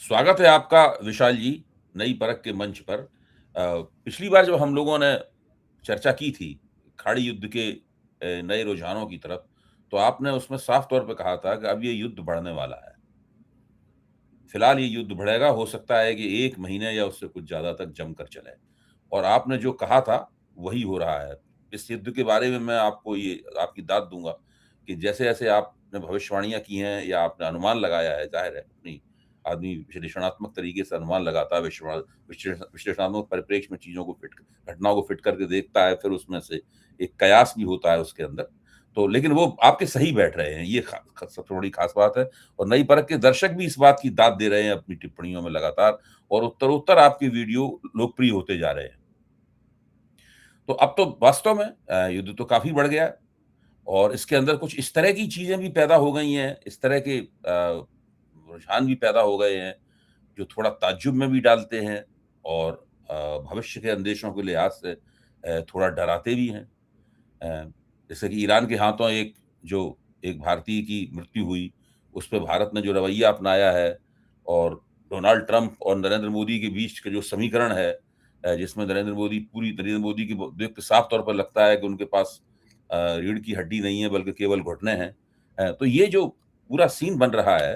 स्वागत है आपका विशाल जी, नई परख के मंच पर। पिछली बार जब हम लोगों ने चर्चा की थी, खाड़ी युद्ध के नए रुझानों की तरफ, तो आपने उसमें साफ तौर पे कहा था कि अब ये युद्ध बढ़ने वाला है। फिलहाल ये युद्ध बढ़ेगा, हो सकता है कि 1 महीने या उससे कुछ ज़्यादा तक जमकर चले और आपने जो कहा था, वही हो रहा है। इस युद्ध के बारे में मैं आपको ये आपकी दाद दूँगा कि जैसे-जैसे आपने भविष्यवाणियाँ की हैं या आपने अनुमान लगाया है, ज़ाहिर है अपनी आदमी विश्लेषणात्मक तरीके से अनुमान लगाता है, विश्लेषणात्मक परिप्रेक्ष्य में चीज़ों को घटनाओं को फिट करके देखता है, फिर उसमें से एक कयास भी होता है उसके अंदर। तो लेकिन वो आपके सही बैठ रहे हैं, ये ख ख सबसे बड़ी ख़ास बात है और नई परख के दर्शक भी इस बात की दाद दे रहे हैं अपनी टिप्पणियों में लगातार और उत्तरोत्तर आपकी वीडियो लोकप्रिय होते जा रहे हैं। तो अब तो वास्तव में युद्ध तो काफ़ी बढ़ गया है और इसके अंदर कुछ इस तरह की चीज़ें भी पैदा हो गई हैं, इस तरह के रुझान भी पैदा हो गए हैं, जो थोड़ा ताज्जुब में भी डालते हैं और भविष्य के अंदेशों के लिहाज से थोड़ा डराते भी हैं। अ, जैसे कि ईरान के हाथों जो एक भारतीय की मृत्यु हुई, उस पे भारत ने जो रवैया अपनाया है और डोनाल्ड ट्रंप और नरेंद्र मोदी के बीच का जो समीकरण है जिसमें नरेंद्र मोदी की ब देख के साफ तौर पर लगता है कि उनके पास रीढ़ की हड्डी नहीं है बल्कि केवल घुटने हैं। तो ये जो पूरा सीन बन रहा है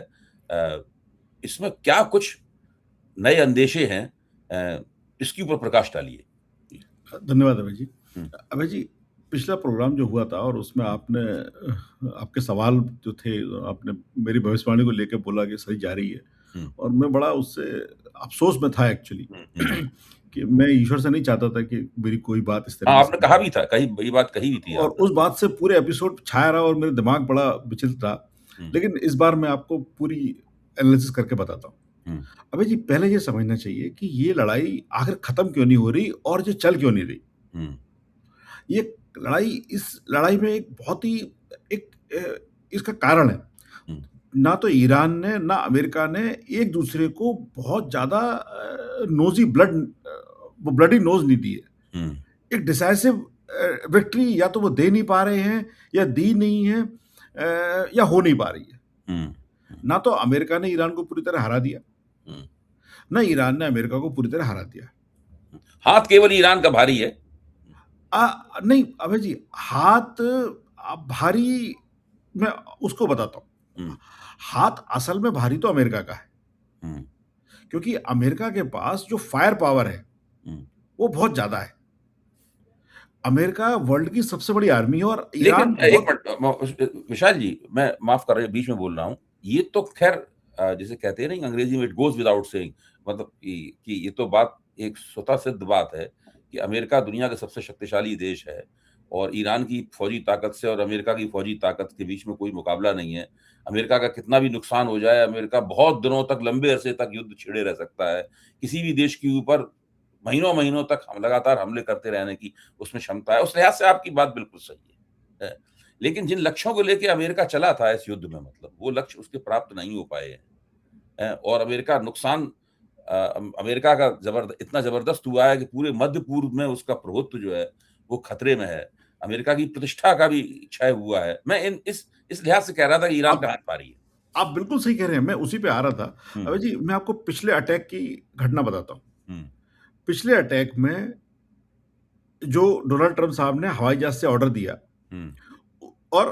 इसमें क्या कुछ नए अंदेशे हैं इसके ऊपर प्रकाश डालिए। जी। धन्यवाद अभय जी। हुँ, अभय जी, पिछला प्रोग्राम जो हुआ था और उसमें आपने आपके सवाल जो थे, आपने मेरी भविष्यवाणी को लेके बोला कि सही जा रही है हुँ, और मैं बड़ा उससे अफ़सोस में था एक्चुअली हुँ, हुँ। कि मैं ईश्वर से नहीं चाहता था कि मेरी कोई बात इस हाँ, तरीके आपने से कहा जाए भी था, ये बात कही भी थी और आपने। उस बात से पूरे एपिसोड छाया रहा और मेरे दिमाग बड़ा विचलित रहा। हुँ, लेकिन इस बार मैं आपको पूरी एनालिसिस करके बताता हूँ। हुँ, अभय जी, पहले ये समझना चाहिए कि ये लड़ाई आखिर खत्म क्यों नहीं हो रही और ये चल क्यों नहीं रही? हुँ, ये इस लड़ाई में एक बहुत ही एक इसका कारण है। हुँ, ना तो ईरान ने, ना अमेरिका ने एक दूसरे को बहुत ज़्यादा वो ब्लडी नोज़ नहीं दी है। हुँ, एक डिसाइसिव विक्ट्री या तो वो दे नहीं पा रहे हैं या दी नहीं है, या हो नहीं पा रही है। हुँ, हुँ, ना तो अमेरिका ने ईरान को पूरी तरह हरा दिया, हुँ, ना ईरान ने अमेरिका को पूरी तरह हरा दिया। हुँ। हाथ केवल ईरान का भारी है। नहीं अभय जी, हाथ भारी, मैं उसको बताता हूँ। हुँ, हाथ असल में भारी तो अमेरिका का है, हुँ, क्योंकि अमेरिका के पास जो फायर पावर है, हुँ। वो बहुत ज़्यादा है। अमेरिका वर्ल्ड की सबसे बड़ी आर्मी है और ईरान लेकिन 1 बहुत। मिनट विशाल जी, मैं माफ़ कर रहे बीच में बोल रहा हूँ। ये तो ख़ैर जिसे कहते हैं ना अंग्रेज़ी में इट गोज़ विदाउट सेइंग मतलब कि ये तो बात एक स्वतः सिद्ध बात है कि अमेरिका दुनिया का सबसे शक्तिशाली देश है और ईरान की फ़ौजी ताकत से और अमेरिका की फ़ौजी ताकत के बीच में कोई मुकाबला नहीं है। अमेरिका का कितना भी नुकसान हो जाए, अमेरिका बहुत दिनों तक, लंबे अरसे तक युद्ध छेड़े रह सकता है। किसी भी देश के ऊपर महीनों-महीनों तक हम लगातार हमले करते रहने की उसमें क्षमता है। उस लिहाज से आपकी बात बिल्कुल सही है। लेकिन जिन लक्ष्यों को लेके अमेरिका चला था इस युद्ध में मतलब वो लक्ष्य उसके प्राप्त नहीं हो पाए हैं। और अमेरिका नुकसान अमेरिका का इतना ज़बरदस्त हुआ है कि पूरे मध्य पूर्व में उसका प्रभुत्व जो है वो खतरे में है। अमेरिका की प्रतिष्ठा का भी क्षय हुआ है। मैं इन इस लिहाज से कह रहा था कि ईरान आप का हाथ भारी है। आप बिल्कुल सही कह रहे हैं, मैं उसी पे आ रहा था। हुँ, अभय जी, मैं आपको पिछले अटैक की घटना बताता हूँ। हुँ, पिछले अटैक में जो डोनाल्ड ट्रम्प साहब ने हवाई जहाज़ से ऑर्डर दिया हुँ, और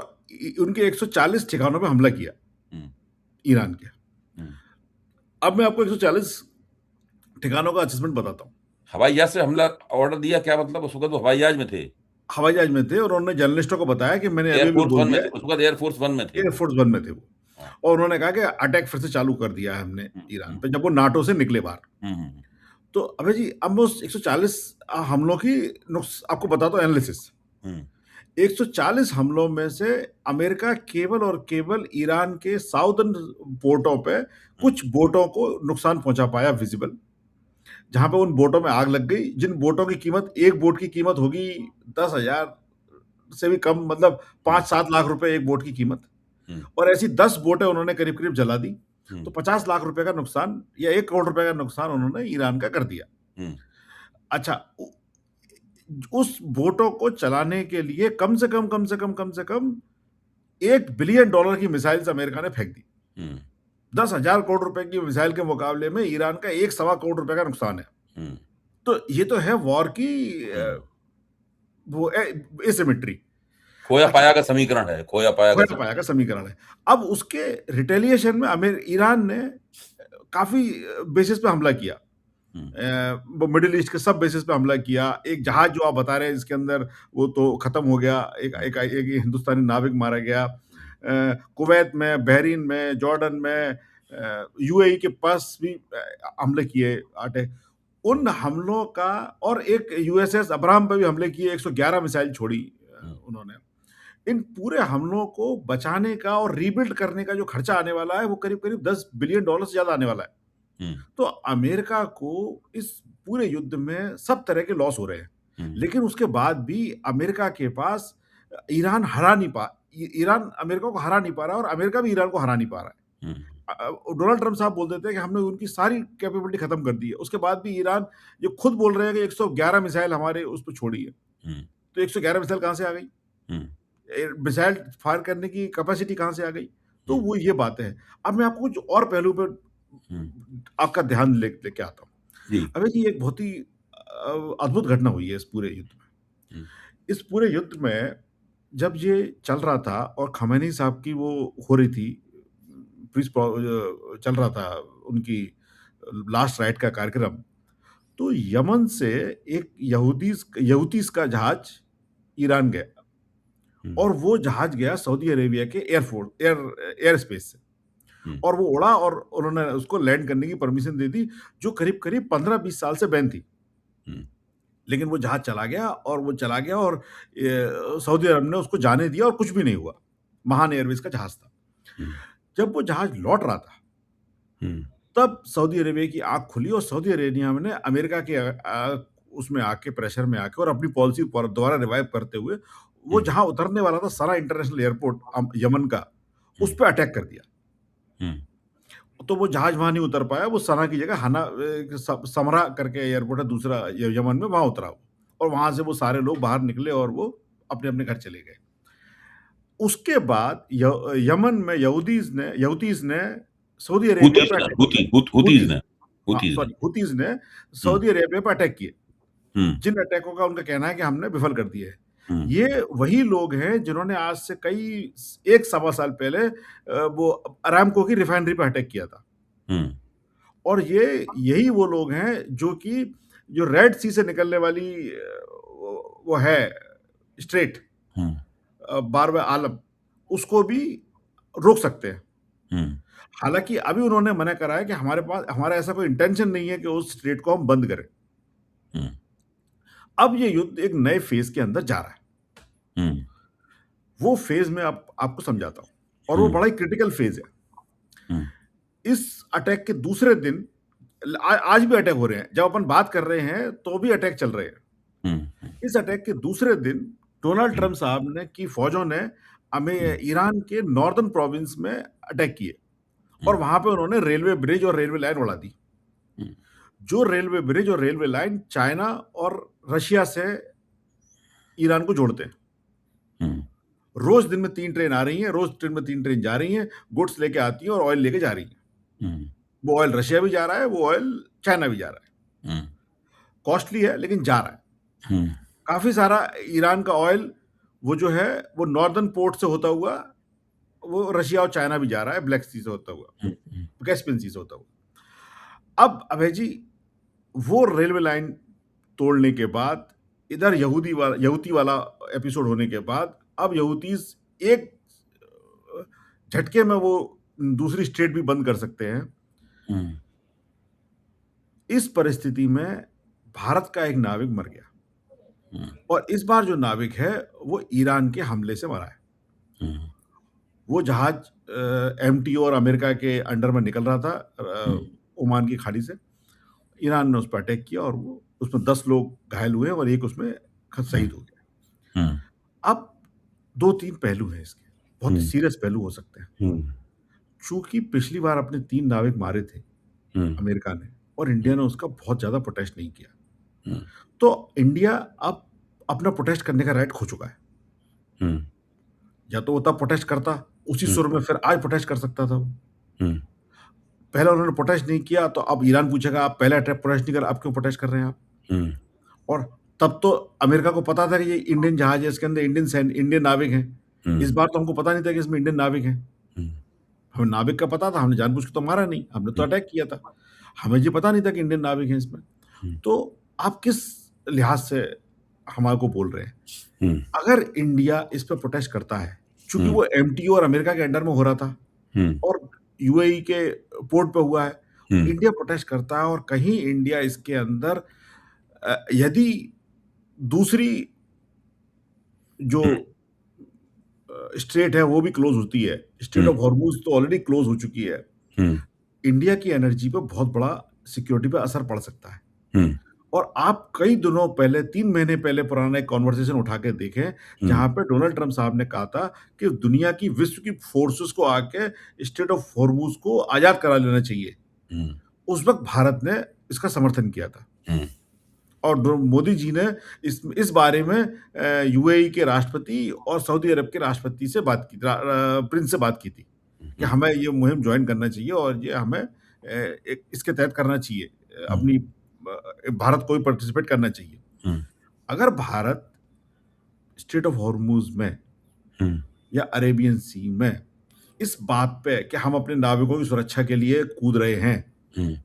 उनके 140 ठिकानों पे हमला किया, हुँ, ईरान के। हुँ। अब मैं आपको 140 ठिकानों का असेसमेंट बताता हूँ। हवाई जहाज़ से हमला ऑर्डर दिया क्या मतलब उस वक़्त वो हवाई जहाज़ में थे? हवाई जहाज़ में थे और उन्होंने जर्नलिस्टों को बताया कि मैंने अभी-अभी एयरफ़ोर्स बोल 1 में दिया थे, है। उस वक़्त एयरफ़ोर्स 1 में थे वो। एयरफोर्स वन में थे वो हाँ। और उन्होंने कहा कि अटैक फिर से चालू कर दिया है हमने हुँ, ईरान हुँ, पे, जब वो नाटो से निकले बाहर। हुँ, हुँ, तो अभय जी, अब मैं उस 140 हमलों की नुक्स आपको बताता हूँ एनालिसिस। हुँ, 140 हमलों में से अमेरिका केवल और केवल ईरान के साउदर्न पोर्टों पे हुँ, कुछ बोटों को नुकसान पहुंचा पाया विजिबल, जहां पे उन बोटों में आग लग गई, जिन बोटों की कीमत, एक बोट की कीमत होगी 10,000 से भी कम, मतलब हुँ, 5-7 लाख रुपए एक बोट की कीमत। हुँ, और ऐसी 10 बोटें उन्होंने करीब-करीब जला दी। हुँ, तो 50 लाख रुपए का नुकसान या 1 करोड़ रुपए का नुकसान उन्होंने ईरान का कर दिया। हुँ, अच्छा, उस बोटों को चलाने के लिए कम से कम $1 बिलियन की मिसाइल्स अमेरिका ने फेंक दी। हुँ, 10,000 करोड़ रुपए की मिसाइल के मुकाबले में ईरान का 1 सवा करोड़ रुपए का नुकसान है। हुँ, तो ये तो है वॉर की हुँ। वो एसिमेट्री। अच्छा, खोया-पाया का समीकरण है, खोया-पाया का खोया पाया का समीकरण। समीकरण है। अब उसके रिटेलिएशन में ईरान ने काफ़ी बेसिस पे हमला किया। हुँ, वो मिडल ईस्ट के सब बेसिस पे हमला किया। एक जहाज जो आप बता रहे हैं जिसके अंदर वो तो खत्म हो गया। एक हुँ, एक एक हिंदुस्तानी नाविक मारा गया। कुवैत में, बहरीन में, जॉर्डन में, यूएई के पास भी हमले किए अटैक। उन हमलों का और एक यूएसएस अब्राहम पे भी हमले किए, 111 मिसाइल छोड़ी हुँ, उन्होंने। इन पूरे हमलों को बचाने का और रीबिल्ड करने का जो खर्चा आने वाला है, वो करीब-करीब $10 बिलियन से ज़्यादा आने वाला है। हुँ, तो अमेरिका को इस पूरे युद्ध में सब तरह के लॉस हो रहे हैं। हुँ, लेकिन उसके बाद भी अमेरिका के पास ईरान हरा नहीं पा ईरान अमेरिका को हरा नहीं पा रहा है और अमेरिका भी ईरान को हरा नहीं पा रहा है। हुँ, डोनाल्ड ट्रम्प साहब बोल देते हैं कि हमने उनकी सारी कैपेबिलिटी खत्म कर दी है। उसके बाद भी ईरान ये खुद बोल रहे हैं कि 111 मिसाइल हमारे उस पे छोड़ी है। हुँ, तो 111 मिसाइल कहाँ से आ गई? हुँ, मिसाइल फायर करने की कैपेसिटी कहाँ से आ गई? तो हुँ, वो ये बातें हैं। अब मैं आपको कुछ और पहलू पे हुँ। आपका ध्यान लेके आता हूँ। जी। अबे जी एक बहुत ही अद्भुत घटना हुई है इस पूरे युद्ध में। हुँ, इस पूरे युद्ध में जब ये चल रहा था और खमेनी साहब की वो हो रही थी, चल रहा था उनकी लास्ट राइट का कार्यक्रम, तो यमन से एक यहूदीस का जहाज ईरान गया हुँ, और वो जहाज गया सऊदी अरेबिया के एयर स्पेस से हुँ, और वो उड़ा और उन्होंने उसको लैंड करने की परमिशन दे दी, जो करीब-करीब 15-20 साल से बैन थी। हुँ, लेकिन वो जहाज चला गया और सऊदी अरब ने उसको जाने दिया और कुछ भी नहीं हुआ। महान एयरवेज़ का जहाज था। हुँ, जब वो जहाज लौट रहा था, हुँ, तब सऊदी अरेबिया की आँख खुली और सऊदी अरेबिया ने अमेरिका के उसमें आके प्रेशर में आके और अपनी पॉलिसी दोबारा रिवाइव करते हुए, वो हुँ, जहाँ उतरने वाला था सना इंटरनेशनल एयरपोर्ट यमन का, हुँ, उस पे अटैक कर दिया। हुँ, तो वो जहाज वहाँ नहीं उतर पाया, वो सना की जगह समरा करके एयरपोर्ट है दूसरा यमन में, वहाँ उतरा वो और वहाँ से वो सारे लोग बाहर निकले और वो अपने-अपने घर चले गए। उसके बाद यमन में यहूदीज़ ने सऊदी अरेबिया हुतीज़ पे ने अटैक हुती हुत हुतीज़ हुतीज़ ने हाँ, हुतीज़ ने। सॉरी हुतीज़ ने हुँ, सऊदी अरेबिया पे अटैक किए, हुँ, जिन अटैकों का उनका कहना है कि हमने विफल कर दिए हैं। हुँ, ये वही लोग हैं जिन्होंने आज से कई 1 सवा साल पहले वो अरामको की रिफाइनरी पे अटैक किया था। हुँ, और ये यही वो लोग हैं जो कि जो रेड सी से निकलने वाली वो है स्ट्रेट हुँ, बारब आलम, उसको भी रोक सकते हैं। हुँ, हालाँकि अभी उन्होंने मना करा है कि हमारा ऐसा कोई इंटेंशन नहीं है कि उस स्ट्रेट को हम बंद करें। हुँ, अब ये युद्ध एक नए फ़ेज़ के अंदर जा रहा है। हुँ, वो फ़ेज़ मैं आपको समझाता हूँ और वो हुँ, बड़ा ही क्रिटिकल फ़ेज़ है। हुँ, इस अटैक के दूसरे दिन आज भी अटैक हो रहे हैं। जब अपन बात कर रहे हैं, तो भी अटैक चल रहे हैं। हुँ, हुँ, इस अटैक के दूसरे दिन डोनाल्ड हुँ, ट्रम्प साहब ने की फ़ौजों ने हुँ, ईरान के नॉर्दर्न प्रोविंस में अटैक किए हुँ, और वहाँ पे उन्होंने रेलवे ब्रिज और रेलवे लाइन उड़ा दी। हुँ, जो रेलवे ब्रिज और रेलवे लाइन चाइना और रशिया से ईरान को जोड़ते हैं। हुँ, रोज़ दिन में 3 ट्रेन आ रही हैं, रोज़ दिन में 3 ट्रेन जा रही हैं, गुड्स लेके आती हैं और ऑयल लेके जा रही हैं। हुँ, वो ऑयल रशिया भी जा रहा है, वो ऑयल चाइना भी जा रहा है। हुँ, कॉस्टली है लेकिन जा रहा है। हुँ, काफ़ी सारा ईरान का ऑयल वो जो है वो नॉर्दर्न पोर्ट से होता हुआ वो रशिया और चाइना भी जा रहा है ब्लैक सी से होता हुआ, हुँ, हुँ, कैस्पियन सी से होता हुआ। अब अभय जी वो रेलवे लाइन तोड़ने के बाद इधर यहूदी वाला एपिसोड होने के बाद अब यहूदीज़ एक झटके में वो दूसरी स्टेट भी बंद कर सकते हैं। हुँ, इस परिस्थिति में भारत का एक नाविक मर गया हुँ, और इस बार जो नाविक है वो ईरान के हमले से मरा है। हुँ, वो जहाज एमटीओ और अमेरिका के अंडर में निकल रहा था हुँ, ओमान की खाड़ी से। ईरान ने उस पर अटैक किया और वो उसमें 10 लोग घायल हुए और एक उसमें हुँ, शहीद हो गया। हुँ, अब 2-3 पहलू हैं इसके, बहुत ही हुँ, सीरियस पहलू हो सकते हैं। हुँ, चूँकि पिछली बार अपने 3 नाविक मारे थे हुँ, अमेरिका ने और इंडिया ने उसका बहुत ज़्यादा प्रोटेस्ट नहीं किया। हुँ, तो इंडिया अब अपना प्रोटेस्ट करने का राइट खो चुका है। हुँ, या तो वो तब प्रोटेस्ट करता, उसी हुँ, सुर में फिर आज प्रोटेस्ट कर सकता था वो। हुँ, पहले उन्होंने प्रोटेस्ट नहीं किया, तो अब ईरान पूछेगा आप पहले प्रोटेस्ट नहीं कर, अब क्यों प्रोटेस्ट कर रहे हैं आप? हुँ, और तब तो अमेरिका को पता था कि ये इंडियन जहाज है, इसके अंदर इंडियन नाविक हैं। हुँ, इस बार तो हमको पता नहीं था कि इसमें इंडियन नाविक हैं। हुँ, हमें नाविक का पता था, हमने जानबूझ के तो मारा नहीं, हमने तो हुँ, अटैक किया था। हमें ये पता नहीं था कि इंडियन नाविक हैं इसमें। हुँ, तो आप किस लिहाज से हमारे को बोल रहे हैं? हुँ, अगर इंडिया इस पे प्रोटेस्ट करता है, चूँकि हुँ, वो एमटीओ और अमेरिका के अंडर में हो रहा था हुँ, और यूएई के पोर्ट पे हुआ है, हुँ, इंडिया प्रोटेस्ट करता है और कहीं इंडिया इसके अंदर यदि दूसरी जो हुँ, स्ट्रेट है वो भी क्लोज़ होती है, स्ट्रेट हुँ, ऑफ हॉर्मूज़ तो ऑलरेडी क्लोज़ हो चुकी है। हुँ, इंडिया की एनर्जी पे बहुत बड़ा सिक्योरिटी पे असर पड़ सकता है। हुँ, और आप कई दिनों पहले 3 महीने पहले पुराना एक कन्वर्सेशन उठा के देखें, हुँ, जहाँ पे डोनाल्ड ट्रम्प साहब ने कहा था कि दुनिया की विश्व की फ़ोर्सेस को आके स्ट्रेट ऑफ हॉर्मूज़ को आज़ाद करा लेना चाहिए। हुँ, उस वक़्त भारत ने इसका समर्थन किया था हुँ, और मोदी जी ने इस बारे में यूएई के राष्ट्रपति और सऊदी अरब के राष्ट्रपति से बात की प्रिंस से बात की थी कि हुँ, हमें ये मुहिम जॉइन करना चाहिए और ये हमें एक इसके तहत करना चाहिए। हुँ, अपनी भारत को भी पार्टिसिपेट करना चाहिए। हुँ, अगर भारत स्ट्रेट ऑफ हॉर्मूज़ में हुँ, या अरेबियन सी में इस बात पे कि हम अपने नाविकों की सुरक्षा के लिए कूद रहे हैं, हुँ,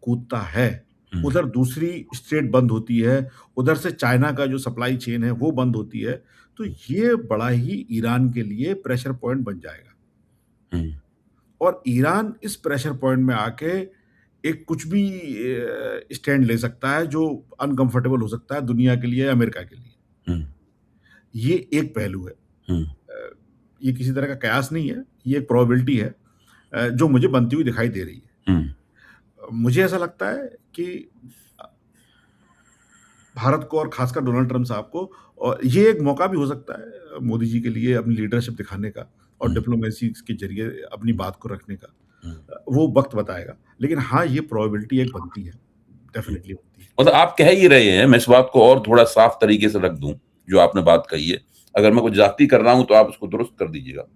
कूदता है, हुँ, उधर दूसरी स्ट्रेट बंद होती है, उधर से चाइना का जो सप्लाई चेन है वो बंद होती है, तो ये बड़ा ही ईरान के लिए प्रेशर पॉइंट बन जाएगा। हुँ, और ईरान इस प्रेशर पॉइंट में आके एक कुछ भी स्टैंड ले सकता है जो अनकंफर्टेबल हो सकता है दुनिया के लिए या अमेरिका के लिए। हुँ, ये एक पहलू है। हुँ, ये किसी तरह का कयास नहीं है, ये एक प्रोबेबिलिटी है जो मुझे बनती हुई दिखाई दे रही है। हुँ, मुझे ऐसा लगता है कि अ, भारत को और खासकर डोनाल्ड ट्रम्प साहब को और ये एक मौका भी हो सकता है मोदी जी के लिए अपनी लीडरशिप दिखाने का और हुँ, डिप्लोमेसी के ज़रिए अपनी बात को रखने का। हुँ, वो वक़्त बताएगा। लेकिन हाँ, ये प्रोबेबिलिटी एक बनती है, हुँ। डेफ़िनिटली बनती है। मतलब आप कह ही रहे हैं, मैं इस बात को और थोड़ा साफ तरीके से रख दूँ, जो आपने बात कही है। अगर मैं कुछ ज़्यादती कर रहा हूँ, तो आप उसको दुरुस्त कर दीजिएगा।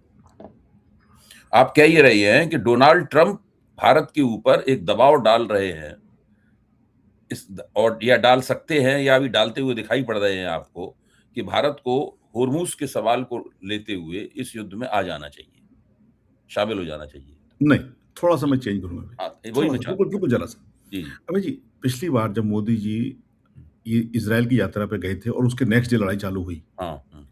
आप कह ये रहे हैं कि डोनाल्ड ट्रम्प भारत के ऊपर एक दबाव डाल रहे हैं, इस द और या डाल सकते हैं या अभी डालते हुए दिखाई पड़ रहे हैं आपको, कि भारत को होर्मुज़ के सवाल को लेते हुए इस युद्ध में आ जाना चाहिए, शामिल हो जाना चाहिए। नहीं, थोड़ा-सा मैं चेंज करूँगा अभी, हाँ, वही मैं थोड़ा-सा, चाहता बिल्कुल, हूँ। बिल्कुल ज़रा-सा। जी, जी। अबे जी, पिछली बार जब मोदी जी ये इज़राइल की यात्रा पे गए थे और उसके नेक्स्ट डे लड़ाई चालू हुई, हाँ, हाँ।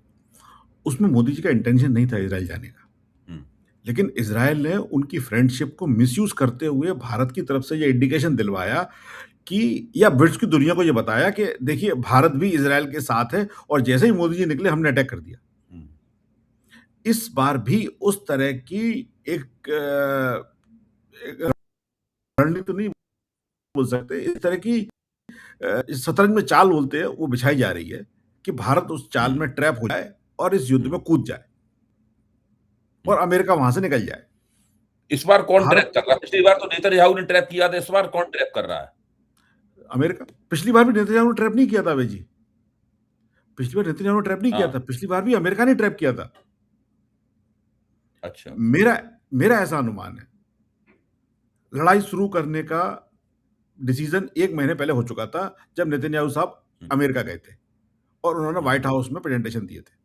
उसमें मोदी जी का इंटेंशन नहीं था इज़राइल जाने का। हुँ, लेकिन इज़राइल ने उनकी फ्रेंडशिप को मिसयूज़ करते हुए भारत की तरफ से ये इंडिकेशन दिलवाया कि या विश्व की दुनिया को ये बताया कि देखिए भारत भी इज़राइल के साथ है और जैसे ही मोदी जी निकले हमने अटैक कर दिया। हुँ, इस बार भी उस तरह की एक एक रणनीति तो नहीं बोल सकते, इस तरह की शतरंज में चाल बोलते हैं, वो बिछाई जा रही है कि भारत उस चाल हुँ, में ट्रैप हो जाए और इस युद्ध हुँ, में कूद जाए हुँ। और अमेरिका वहाँ से निकल जाए। इस बार कौन ट्रैप भारत कर रहा है? पिछली बार तो नेतन्याहू ने ट्रैप किया था, इस बार कौन ट्रैप कर रहा है? अमेरिका पिछली बार भी नेतन्याहू ने ट्रैप नहीं किया था अभय जी, पिछली बार नेतन्याहू ने ट्रैप नहीं किया हाँ, था, पिछली बार भी अमेरिका ने ट्रैप किया था। अच्छा। मेरा मेरा ऐसा अनुमान है, लड़ाई शुरू करने का डिसीजन 1 महीने पहले हो चुका था, जब नेतन्याहू साहब हुँ, अमेरिका गए थे और उन्होंने हुँ, व्हाइट हाउस में प्रेजेंटेशन दिए थे।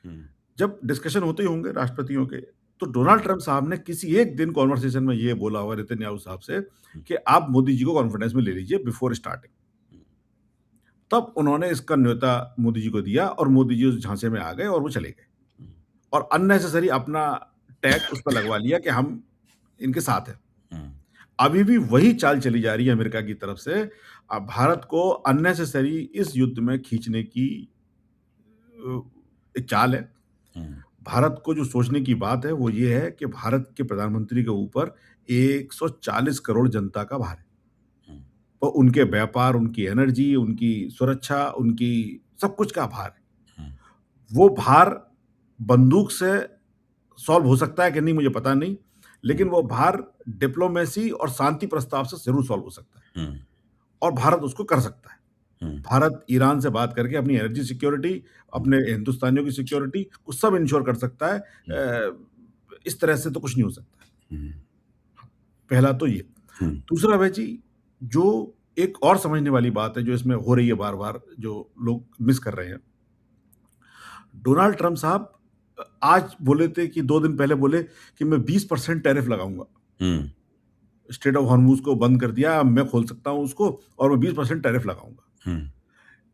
हुँ, जब डिस्कशन होते ही होंगे राष्ट्रपतियों के, तो डोनाल्ड ट्रम्प साहब ने किसी एक दिन कन्वर्सेशन में ये बोला होगा नेतन्याहू साहब से हुँ, कि आप मोदी जी को कॉन्फिडेंस में ले लीजिए बिफोर स्टार्टिंग। हुँ, तब उन्होंने इसका न्योता मोदी जी को दिया और मोदी जी उस झांसे में आ गए और वो चले गए हुँ, और अननेसेसरी अपना टैग उस पर लगवा लिया कि हम इनके साथ हैं। हुँ, अभी भी वही चाल चली जा रही है अमेरिका की तरफ से भारत को अननेसेसरी इस युद्ध में खींचने की अ, एक चाल है। हुँ, भारत को जो सोचने की बात है वो ये है कि भारत के प्रधानमंत्री के ऊपर 140 करोड़ जनता का भार है। हुँ, और उनके व्यापार, उनकी एनर्जी, उनकी सुरक्षा, उनकी सब कुछ का भार है। हुँ, वो भार बंदूक से सॉल्व हो सकता है कि नहीं मुझे पता नहीं, हुँ, लेकिन वो भार डिप्लोमेसी और शांति प्रस्ताव से ज़रूर सॉल्व हो सकता है हुँ, और भारत उसको कर सकता है। हुँ, भारत ईरान से बात करके अपनी एनर्जी सिक्योरिटी, हुँ, अपने हिंदुस्तानियों की सिक्योरिटी को सब इंश्योर कर सकता है। हुँ, इस तरह से तो कुछ नहीं हो सकता। हुँ। पहला तो ये। हुँ, दूसरा भाई जी, जो एक और समझने वाली बात है जो इसमें हो रही है बार-बार, जो लोग मिस कर रहे हैं। डोनाल्ड ट्रम्प साहब आज बोले थे कि 2 दिन पहले बोले कि मैं 20% टैरिफ लगाऊँगा। हुँ, स्ट्रेट ऑफ हॉर्मुज़ को बंद कर दिया, अब मैं खोल सकता हूँ उसको और मैं 20% टैरिफ लगाऊँगा। हुँ।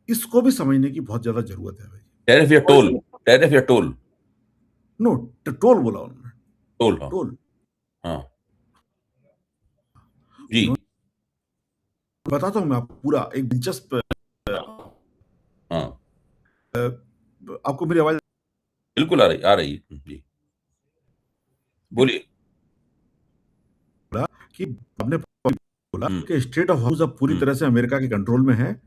इसको भी समझने की बहुत ज़्यादा ज़रूरत है भाई। टैरिफ या और टोल? इसमें टैरिफ या टोल? नो टोल बोला उन्होंने, टोल, हाँ, टोल। हाँ। जी। उन्होंने बताता हूँ मैं आपको पूरा एक दिलचस्प हाँ, आपको मेरी आवाज़ बिल्कुल आ रही है। जी, बोलिए। बोला कि आपने बोला हुँ, कि स्ट्रेट ऑफ हॉर्मुज़ अब पूरी हुँ, तरह से अमेरिका के कंट्रोल में है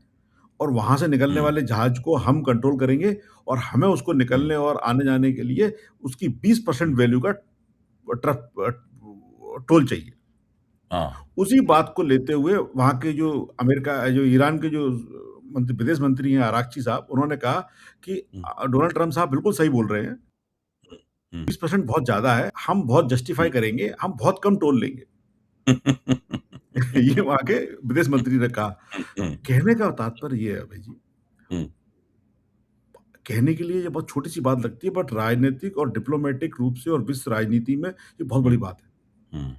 और वहाँ से निकलने हुँ, वाले जहाज को हम कंट्रोल करेंगे और हमें उसको हुँ, निकलने और आने-जाने के लिए उसकी हुँ। 20% वैल्यू का टोल चाहिए। हाँ, उसी बात को लेते हुए वहाँ के जो ईरान के जो विदेश मंत्री हैं आरागची साहब, उन्होंने कहा कि हुँ, डोनाल्ड ट्रम्प साहब बिल्कुल सही बोल रहे हैं, हुँ, 20% बहुत ज़्यादा है, हम बहुत हुँ। जस्टिफाई करेंगे, हम बहुत कम टोल लेंगे। ये वहाँ के विदेश मंत्री ने कहा। हुँ, हुँ, कहने का तात्पर्य ये है भाई जी, हुँ, कहने के लिए ये बहुत छोटी-सी बात लगती है बट राजनीतिक और डिप्लोमैटिक रूप से और विश्व राजनीति में ये बहुत हुँ, बड़ी बात है। हुँ,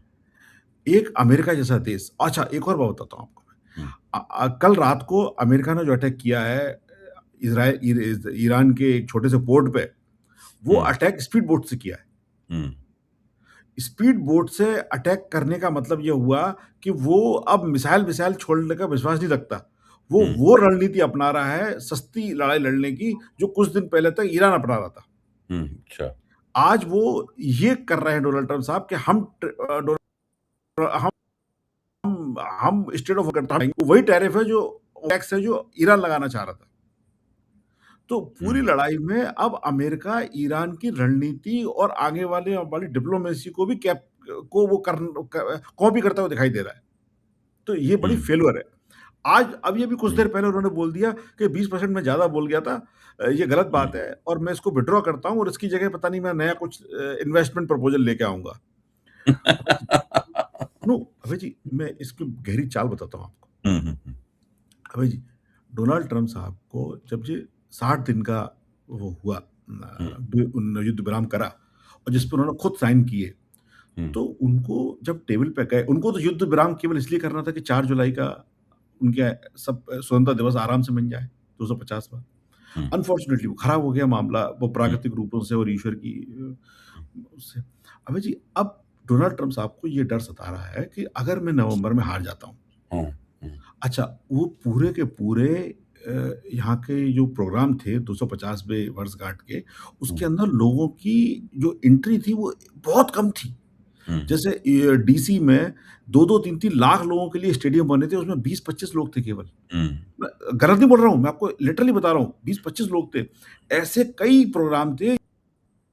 एक अमेरिका जैसा देश अच्छा एक और बात बताता हूँ आपको मैं। हुँ, कल रात को अमेरिका ने जो अटैक किया है ईरान के एक छोटे से पोर्ट पे, वो हुँ, अटैक स्पीड बोट से किया है। हुँ, स्पीड बोट से अटैक करने का मतलब ये हुआ कि वो अब मिसाइल-विसाइल छोड़ने का विश्वास नहीं रखता। हुँ, वो रणनीति अपना रहा है सस्ती लड़ाई लड़ने की, जो कुछ दिन पहले तक ईरान अपना रहा था। हुँ, अच्छा। आज वो ये कर रहे हैं डोनाल्ड ट्रम्प साहब कि हम स्टेट ऑफ करता है वही टैरिफ है जो टैक्स है जो ईरान लगाना चाह रहा था। तो पूरी हुँ, लड़ाई में अब अमेरिका ईरान की रणनीति और आगे वाले वाली डिप्लोमेसी को भी कॉपी करता हुआ दिखाई दे रहा है। तो ये बड़ी हुँ, फेल्योर है। आज अब ये भी कुछ हुँ, देर पहले उन्होंने बोल दिया कि 20% मैं ज़्यादा बोल गया था। ये गलत हुँ। बात है और मैं इसको विथड्रॉ करता हूँ और इसकी जगह पता नहीं मैं नया कुछ इन्वेस्टमेंट प्रपोज़ल लेके आऊँगा। अबे जी नो अबे जी मैं इसकी गहरी चाल बताता हूँ आपको। हुँ, हुँ, हुँ, अबे जी डोनाल्ड ट्रम्प साहब को जब ये 60 दिन का वो हुआ हुँ, युद्ध विराम करा और जिस पे उन्होंने खुद साइन किए, हुँ, तो उनको जब टेबल पे गए उनको तो युद्ध विराम केवल इसलिए करना था कि 4 जुलाई का उनके सब स्वतंत्रता दिवस आराम से मिल जाए, 250वां। हुँ, अनफॉर्चुनेटली वो खराब हो गया मामला, वो हुँ, प्राकृतिक रूपों से और ईश्वर की उससे। अबे जी, अब डोनाल्ड ट्रम्प साहब को ये डर सता रहा है कि अगर मैं नवंबर में हार जाता हूँ, हुँ, हुँ, अच्छा, वो पूरे के पूरे यहाँ के जो प्रोग्राम थे 250वें वर्षगांठ के, हुँ, उसके अंदर लोगों की जो एंट्री थी वो बहुत कम थी। हुँ, जैसे डीसी में 2-2 3-3 लाख लोगों के लिए स्टेडियम बने थे, उसमें 20-25 लोग थे केवल। हुँ, मैं गलत नहीं बोल रहा हूँ, मैं आपको लिटरली बता रहा हूँ, 20-25 लोग थे। ऐसे कई प्रोग्राम थे,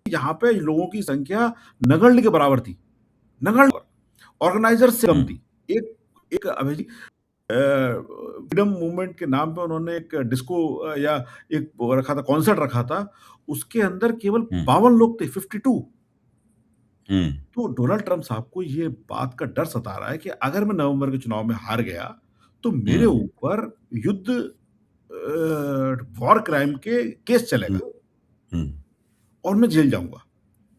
जहाँ पे लोगों की संख्या नगण्य के बराबर थी, नगण्य ऑर्गेनाइज़र्स से कम हुँ, थी। एक एक अभी फ्रीडम मूवमेंट के नाम पे उन्होंने एक डिस्को या एक वो रखा था, कॉन्सर्ट रखा था, उसके अंदर केवल हुँ, 52 लोग थे, 52। हुँ, तो डोनाल्ड ट्रम्प साहब को ये बात का डर सता रहा है कि अगर मैं नवंबर के चुनाव में हार गया, तो मेरे हुँ, ऊपर युद्ध वॉर क्राइम के केस हुँ, चलेगा हुँ, और मैं जेल जाऊँगा।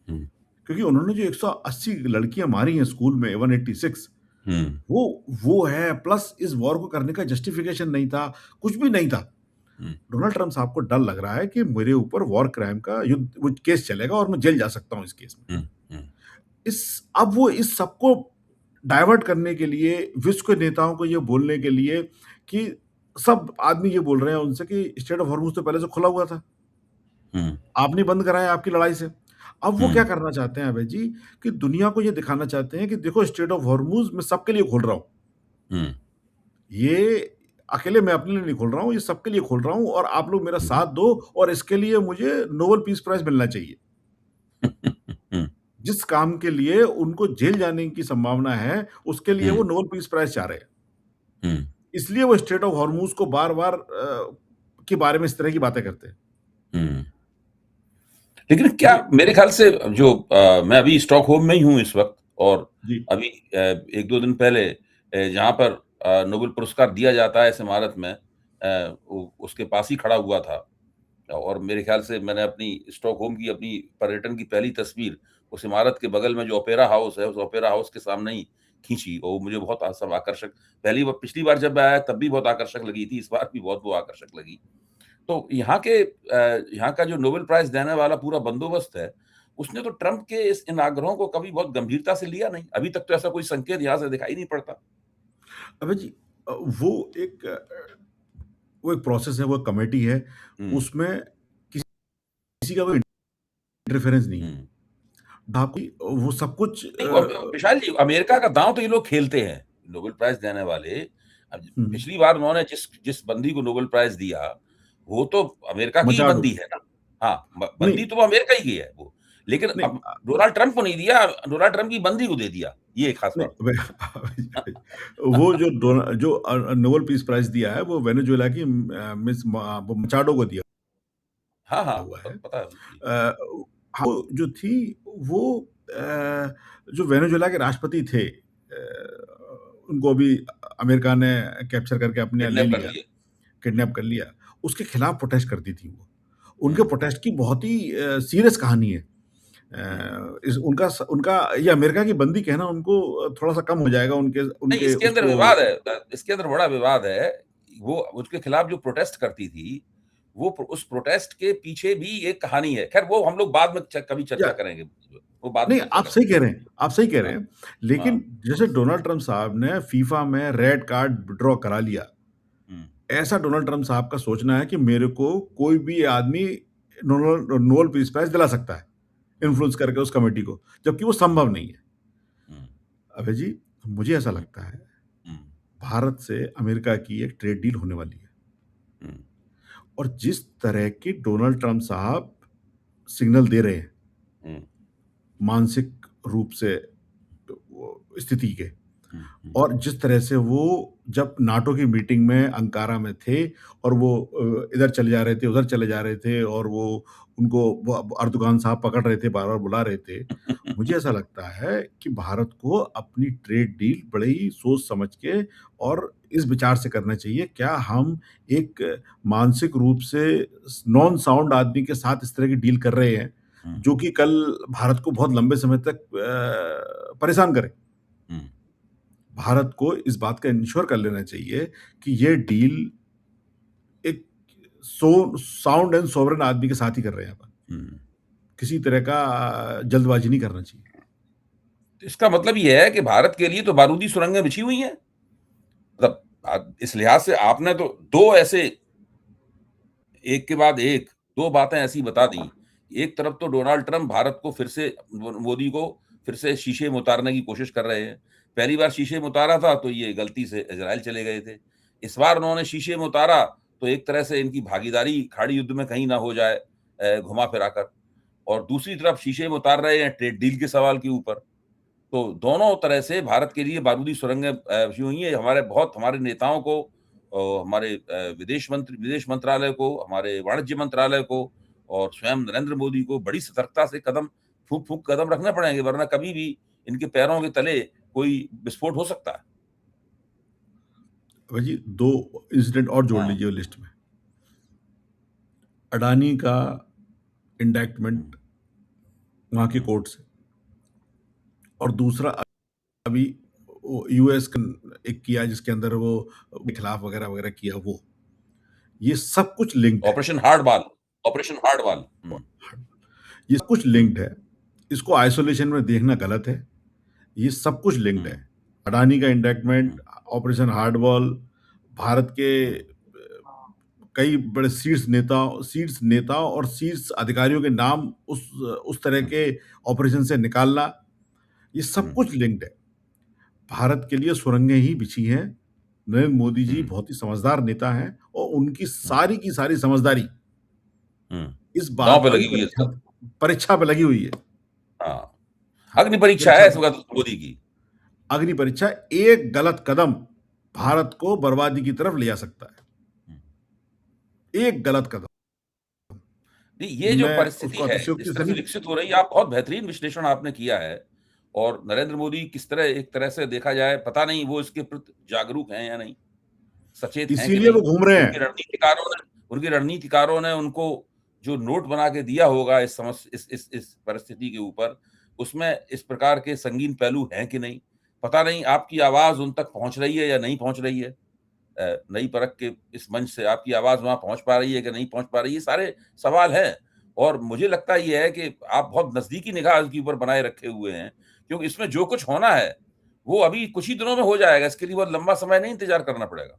हुँ, क्योंकि उन्होंने जो 180 लड़कियाँ मारी हैं स्कूल में 186 हुँ, वो है प्लस इस वॉर को करने का जस्टिफिकेशन नहीं था, कुछ भी नहीं था। हुँ, डोनाल्ड ट्रम्प साहब को डर लग रहा है कि मेरे ऊपर वॉर क्राइम का वो केस चलेगा और मैं जेल जा सकता हूँ इस केस में। हुँ, हुँ, इस अब वो इस सबको डाइवर्ट करने के लिए विश्व के नेताओं को ये बोलने के लिए कि सब आदमी ये बोल रहे हैं उनसे कि स्ट्रेट ऑफ हॉर्मुज़ तो पहले से खुला हुआ था। हुँ, आपने बंद कराया आपकी लड़ाई से। अब वो हुँ, क्या करना चाहते हैं अभय जी कि दुनिया को ये दिखाना चाहते हैं कि देखो स्ट्रेट ऑफ हॉर्मुज़ मैं सबके लिए खोल रहा हूँ। हुँ, ये अकेले मैं अपने लिए नहीं खोल रहा हूँ, ये सबके लिए खोल रहा हूँ और आप लोग मेरा हुँ, साथ दो और इसके लिए मुझे नोबेल पीस प्राइज़ मिलना चाहिए। हुँ, जिस काम के लिए उनको जेल जाने की संभावना है, उसके लिए हुँ, वो नोबेल पीस प्राइज़ चाह रहे हैं। हुँ, इसलिए वो स्ट्रेट ऑफ हॉर्मुज़ को बार-बार के बारे में इस तरह की बातें करते हैं। हुँ। लेकिन क्या ये मेरे ख़्याल से जो मैं अभी स्टॉकहोम में ही हूँ इस वक़्त और जी। अभी 1-2 दिन पहले जहाँ पर नोबेल पुरस्कार दिया जाता है इस इमारत में उसके पास ही खड़ा हुआ था और मेरे ख़्याल से मैंने अपनी स्टॉकहोम की अपनी पर्यटन की पहली तस्वीर उस इमारत के बगल में जो ओपेरा हाउस है, उस ओपेरा हाउस के सामने ही खींची और वो मुझे बहुत सब आकर्षक पिछली बार जब मैं आया तब भी बहुत आकर्षक लगी थी, इस बार भी बहुत वो आकर्षक लगी। तो यहाँ का जो नोबेल प्राइज़ देने वाला पूरा बंदोबस्त है, उसने तो ट्रम्प के इन आग्रहों को कभी बहुत गंभीरता से लिया नहीं। अभी तक तो ऐसा कोई संकेत यहाँ से दिखाई नहीं पड़ता। अबे जी वो एक वो एक प्रोसेस है, वो एक कमेटी है, हुँ, उसमें किसी का कोई इंटरफेरेंस नहीं है। हुँ। बाकी वो सब कुछ नहीं, वो विशाल जी अमेरिका का दाँव तो ये लोग खेलते हैं। नोबेल प्राइज़ देने वाले अब हुँ, पिछली बार उन्होंने जिस जिस बंदी को नोबेल प्राइज़ दिया, वो तो अमेरिका की ही मचाडो। बंदी है ना। हाँ, ब नहीं, बंदी तो वो अमेरिका ही की है वो। लेकिन नहीं अब डोनाल्ड ट्रम्प को नहीं दिया, डोनाल्ड ट्रम्प की बंदी को दे दिया। ये एक खास नहीं, बात वे वो जो नोबेल पीस प्राइज़ दिया है, वो वेनेजुएला की मिस वो मचाडो को दिया हाँ, हाँ, हुआ है। पता है मुझे। अ, वो जो थी वो जो वेनेजुएला के राष्ट्रपति थे उनको अभी अमेरिका ने कैप्चर करके अपने यहाँ ले किडनैप कर लिया, लिए। किडनैप कर लिया, उसके खिलाफ प्रोटेस्ट करती थी वो। उनके हुँ, प्रोटेस्ट की बहुत ही सीरियस कहानी है। हुँ। इस उनका ये अमेरिका की बंदी कहना उनको थोड़ा-सा कम हो जाएगा उनके नहीं, उनके इसके अंदर उसको विवाद है इसके अंदर बड़ा विवाद है। वो उसके खिलाफ जो प्रोटेस्ट करती थी, उस प्रोटेस्ट के पीछे भी एक कहानी है। ख़ैर वो हम लोग बाद में कभी या चर्चा करेंगे। वो बाद में नहीं, चर्चा आप सही करेंगे। कह रहे हैं, आप सही कह रहे हाँ, हैं। हाँ। लेकिन जैसे डोनाल्ड ट्रम्प साहब ने फीफा में रेड कार्ड विथड्रॉ करा लिया, हुँ, ऐसा डोनाल्ड ट्रम्प साहब का सोचना है कि मेरे को कोई भी आदमी नोबेल पीस प्राइज़ दिला सकता है, हुँ, इन्फ्लुएंस करके उस कमिटी को, जबकि वो संभव नहीं है। हुँ, अभय जी, मुझे ऐसा हुँ, लगता है, हुँ, भारत से अमेरिका की एक ट्रेड डील होने वाली है हुँ, और जिस तरह की डोनाल्ड ट्रम्प साहब सिग्नल दे रहे हैं, हुँ, मानसिक रूप से वो स्थिति के हुँ, हुँ, और जिस तरह से वो जब नाटो की मीटिंग में अंकारा में थे और वो इधर चले जा रहे थे, उधर चले जा रहे थे और वो उनको वो अर्दोगान साहब पकड़ रहे थे, बार-बार बुला रहे थे। मुझे ऐसा लगता है कि भारत को अपनी ट्रेड डील बड़े ही सोच समझ के और इस विचार से करना चाहिए, क्या हम एक मानसिक रूप से नॉन साउंड आदमी के साथ इस तरह की डील कर रहे हैं, हुँ, जो कि कल भारत को बहुत लंबे समय तक परेशान करे। हुँ, भारत को इस बात का इंश्योर कर लेना चाहिए कि ये डील एक साउंड एंड सोवरेन आदमी के साथ ही कर रहे हैं अपन। हुँ। किसी तरह का जल्दबाजी नहीं करना चाहिए। तो इसका मतलब ये है कि भारत के लिए तो बारूदी सुरंगें बिछी हुई हैं? मतलब इस लिहाज से आपने तो 2 ऐसे एक के बाद एक 2 बातें ऐसी बता दी। एक तरफ तो डोनाल्ड ट्रम्प भारत को फिर से मोदी को फिर से शीशे में उतारने की कोशिश कर रहे हैं। पहली बार शीशे में उतारा था तो ये गलती से इज़राइल चले गए थे। इस बार उन्होंने शीशे में उतारा तो एक तरह से इनकी भागीदारी खाड़ी युद्ध में कहीं ना हो जाए घुमा-फिरा कर और दूसरी तरफ शीशे में उतार रहे हैं ट्रेड डील के सवाल के ऊपर। तो दोनों तरह से भारत के लिए बारूदी सुरंगें बिछी हुई हैं। हमारे नेताओं को हमारे विदेश मंत्रालय को, हमारे वाणिज्य मंत्रालय को और स्वयं नरेंद्र मोदी को बड़ी सतर्कता से फूँक-फूँक कदम रखने पड़ेंगे वरना कभी भी इनके पैरों के तले कोई विस्फोट हो सकता है। भई जी 2 इंसिडेंट और जोड़ हाँ। लीजिए लिस्ट में। अडानी का हुँ, इंडैक्टमेंट वहाँ की हुँ, कोर्ट से और दूसरा अभी वो यूएस का एक किया जिसके अंदर वो के खिलाफ वगैरह-वगैरह किया वो। ये सब कुछ लिंक्ड है। ऑपरेशन हार्डबॉल। हुँ, ये सब कुछ हुँ, लिंक्ड है। इसको आइसोलेशन में देखना गलत है। ये सब कुछ लिंक्ड हुँ, है। अडानी का इंडैक्टमेंट, हुँ, ऑपरेशन हार्डबॉल, भारत के हुँ, कई बड़े शीर्ष नेता और शीर्ष अधिकारियों के नाम उस तरह हुँ, के ऑपरेशन से निकालना, ये सब हुँ, कुछ लिंक्ड है। भारत के लिए सुरंगें ही बिछी हैं। नरेंद्र मोदी जी हुँ, बहुत ही समझदार नेता हैं और उनकी हुँ, सारी की सारी समझदारी हुँ। इस दाँव बात पे की लगी हुई है सब। परीक्षा पे लगी हुई है। हाँ, हाँ, अग्नि परीक्षा परीक्षा है इस पे वक़्त मोदी की। अग्नि परीक्षा एक गलत कदम भारत को बर्बादी की तरफ ले जा सकता है। हुँ। एक गलत कदम। नहीं, ये जो मैं परिस्थिति उसको है, अतिशयोक्ति जिस से तरह से नहीं विकसित हो रही है, आप बहुत बेहतरीन विश्लेषण आपने किया है और नरेंद्र मोदी किस तरह, एक तरह से देखा जाए, पता नहीं वो इसके प्रति जागरूक हैं या नहीं, सचेत हैं कि इसीलिए नहीं। वो घूम रहे हैं। उनके रणनीतिकारों ने उनको जो नोट बना के दिया होगा इस परिस्थिति के ऊपर, उसमें इस प्रकार के संगीन पहलू हैं कि नहीं, पता नहीं। आपकी आवाज़ उन तक पहुँच रही है या नहीं पहुँच रही है। नई परख के इस मंच से आपकी आवाज़ वहाँ पहुँच पा रही है कि नहीं पहुँच पा रही है, ये सारे सवाल हैं। और मुझे लगता ये है कि आप बहुत नज़दीकी निगाह इसके ऊपर बनाए रखे हुए हैं, क्योंकि इसमें जो कुछ होना है, वो अभी कुछ ही दिनों में हो जाएगा। इसके लिए बहुत लंबा समय नहीं इंतज़ार करना पड़ेगा।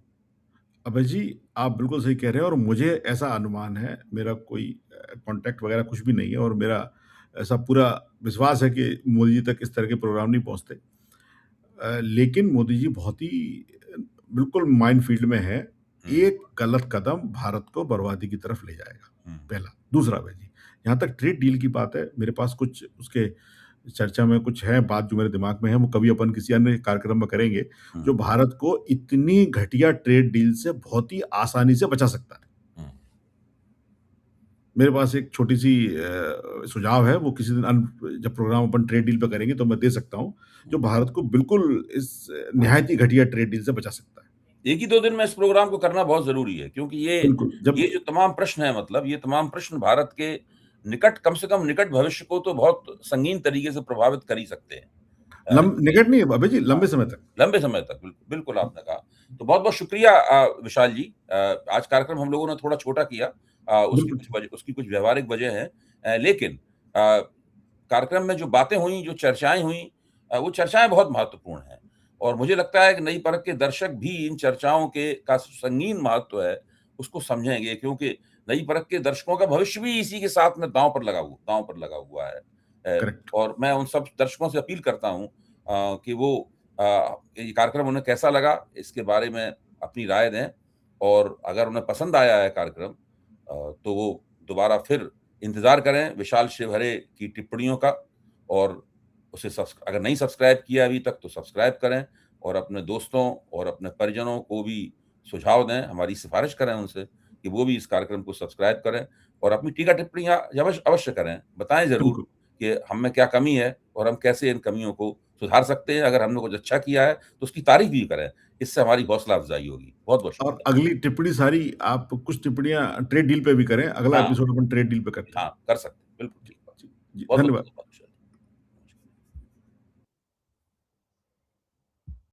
अभय जी, आप बिल्कुल सही कह रहे हैं और मुझे ऐसा अनुमान है, मेरा कोई कॉन्टैक्ट वगैरह कुछ भी नहीं है और मेरा ऐसा पूरा विश्वास है कि मोदी जी तक इस तरह के प्रोग्राम नहीं पहुँचते। लेकिन मोदी जी बहुत ही बिल्कुल माइनफ़ील्ड में हैं। एक गलत कदम भारत को बर्बादी की तरफ ले जाएगा, पहला। दूसरा अभय जी, जहाँ तक ट्रेड डील की बात है, मेरे पास कुछ उसके चर्चा में कुछ है बात जो मेरे दिमाग में है, वो कभी अपन किसी अन्य कार्यक्रम में करेंगे, जो भारत को इतनी घटिया ट्रेड डील से बहुत ही आसानी से बचा सकता है। मेरे पास एक छोटी-सी सुझाव है, वो किसी दिन जब प्रोग्राम अपन ट्रेड डील पे करेंगे तो मैं दे सकता हूँ, जो भारत को बिल्कुल इस निहायत ही घटिया ट्रेड डील से बचा सकता है। 1 ही 2 दिन में इस प्रोग्राम को करना बहुत ज़रूरी है, क्योंकि बिल्कुल, ये जो तमाम प्रश्न हैं, मतलब ये तमाम प्रश्न भारत के कम से कम निकट भविष्य को तो बहुत संगीन तरीके से प्रभावित कर ही सकते हैं। निकट नहीं है अभय जी, लंबे समय तक। लंबे समय तक, बिल्कुल आपने कहा। तो बहुत-बहुत शुक्रिया विशाल जी। आज कार्यक्रम हम लोगों ने थोड़ा छोटा किया। बिल्कुल। उसकी कुछ व्यावहारिक वजह है। लेकिन कार्यक्रम में जो बातें हुई, जो चर्चाएँ हुई, वो चर्चाएँ बहुत महत्वपूर्ण हैं। और मुझे लगता है कि नई परख के दर्शक भी इन चर्चाओं के का संगीन महत्व है, उसको समझेंगे, क्योंकि नई परख के दर्शकों का भविष्य भी इसी के साथ में दाँव पर लगा हुआ है। करेक्ट। और मैं उन सब दर्शकों से अपील करता हूँ कि वो ये कार्यक्रम उन्हें कैसा लगा, इसके बारे में अपनी राय दें, और अगर उन्हें पसंद आया है कार्यक्रम, तो वो दोबारा फिर इंतज़ार करें विशाल शिवहरे की टिप्पणियों का, और उसे अगर नहीं सब्सक्राइब किया अभी तक तो सब्सक्राइब करें, और अपने दोस्तों और अपने परिजनों को भी सुझाव दें, हमारी सिफ़ारिश करें उनसे कि वो भी इस कार्यक्रम को सब्सक्राइब करें, और अपनी टीका-टिप्पणियाँ अवश्य करें। बताएँ ज़रूर बिल्कुल। कि हम में क्या कमी है और हम कैसे इन कमियों को सुधार सकते हैं। अगर हमने कुछ अच्छा किया है, तो उसकी तारीफ़ भी करें। इससे हमारी हौसला अफ़ज़ाई होगी। बहुत-बहुत और शुक्रिया। अगली टिप्पणी सारी आप कुछ टिप्पणियाँ ट्रेड डील पे भी करें, अगला हाँ, एपिसोड अपन ट्रेड डील पे करते हैं। हाँ, कर सकते हैं। बिल्कुल ठीक बात। जी, जी, बहुत-बहुत धन्यवाद। धन्यवाद।